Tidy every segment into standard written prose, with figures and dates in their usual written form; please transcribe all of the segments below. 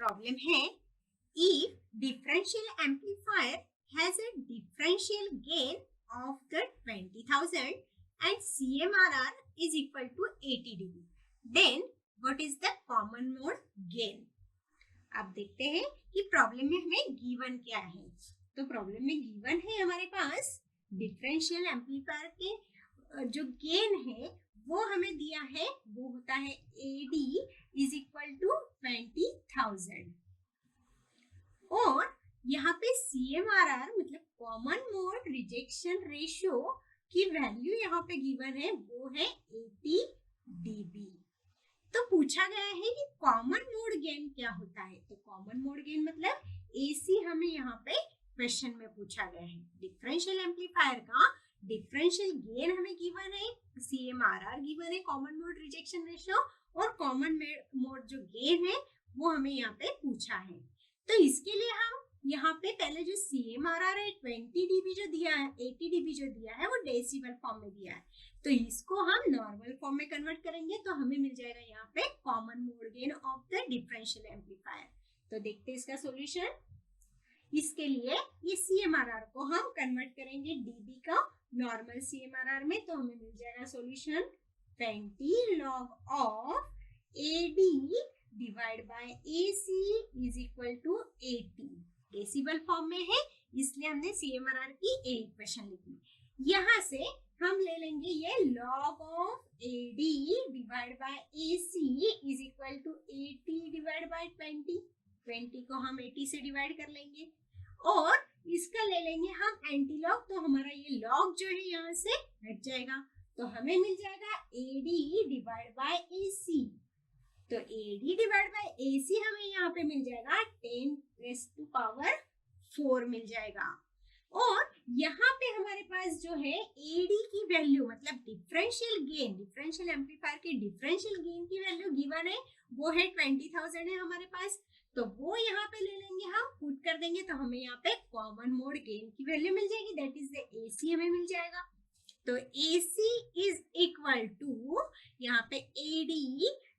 Problem है if differential amplifier has a differential gain of the 20,000 and CMRR is equal to 80 dB, then what is the common mode gain? अब देखते हैं कि problem में हमें given क्या है। तो प्रॉब्लम में गिवन है हमारे पास डिफरेंशियल एम्पलीफायर के जो गेन है वो हमें दिया है, वो होता है AD इज इक्वल टू 20,000 और यहाँ पे CMRR मतलब कॉमन मोड रिजेक्शन रेशियो की वैल्यू यहाँ पे गिवन है, वो है 80 dB। तो पूछा गया है कि कॉमन मोड गेन क्या होता है। तो कॉमन मोड गेन मतलब AC हमें यहाँ पे क्वेश्चन में पूछा गया है। डिफरेंशियल एम्पलीफायर का डिफरेंशियल गेन हमें गिवन है, CMRR गिवन है, कॉमन मोड रिजेक्शन रेशियो और कॉमन मोड जो गेन है वो हमें यहाँ पे पूछा है। तो इसके लिए हम यहाँ पे पहले जो CMRR है 20 dB जो दिया है, 80 dB जो दिया है वो डेसिबल फॉर्म में दिया है, तो इसको हम नॉर्मल फॉर्म में कन्वर्ट करेंगे तो हमें मिल जाएगा यहाँ पे common mode gain of the differential amplifier. तो देखते हैं इसका सॉल्यूशन। इसके लिए ये CMRR को हम कन्वर्ट करेंगे dB का नॉर्मल CMRR में, तो हमें मिल जाएगा solution 20 log of AD divide by AC is equal to 80। Decibel form में है इसलिए हमने CMRR की A इक्वेशन लिखी। यहाँ से हम ले लेंगे ये log of AD divide by AC is equal to 80 divide by 20 को हम 80 से डिवाइड कर लेंगे और इसका ले लेंगे हम एंटी लॉग, तो हमारा ये लॉग जो है यहाँ से हट जाएगा, तो हमें मिल जाएगा AD डिवाइड बाय AC। तो AD डिवाइड बाय AC हमें यहाँ पे मिल जाएगा 10⁻⁴ मिल जाएगा। और यहाँ पे हमारे पास जो है AD की वैल्यू मतलब डिफरेंशियल गेन, डिफरेंशियल एम्पलीफायर के डिफरेंशियल गेन की वैल्यू गिवन है, वो है 20,000 है हमारे पास, तो वो यहाँ पे ले लेंगे, हम पुट कर देंगे तो हमें यहाँ पे कॉमन मोड गेन की वैल्यू मिल जाएगी, दैट इज द AC हमें मिल जाएगा। तो AC इज इक्वल टू यहाँ पे AD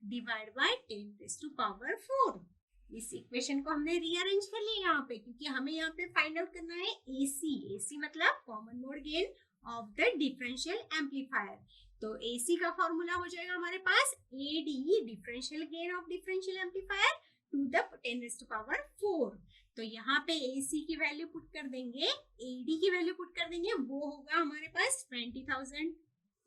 डिवाइड बाय 10⁻⁴। इस इक्वेशन को हमने रीअरेंज कर लिया यहाँ पे, क्योंकि हमें यहाँ पे फाइंड आउट करना है AC मतलब common mode gain of the differential amplifier. तो AC का फॉर्मूला हो जाएगा हमारे पास AD differential gain of differential amplifier to the 10⁻⁴। तो यहाँ पे AC की वैल्यू पुट कर देंगे, AD की वैल्यू पुट कर देंगे, वो होगा हमारे पास 20,000।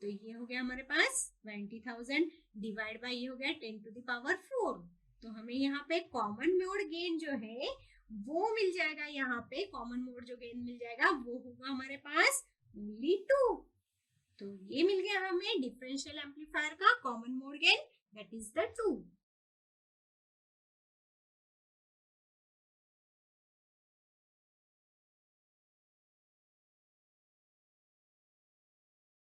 तो ये हो गया हमारे पास 20,000 डिवाइड बाय ये हो गया 10⁻⁴। तो हमें यहाँ पे कॉमन मोड गेन जो है वो मिल जाएगा, यहाँ पे कॉमन मोड जो गेन मिल जाएगा वो होगा हमारे पास ओनली 2। तो ये मिल गया हमें डिफरेंशियल एम्पलीफायर का common mode gain, that is the 2।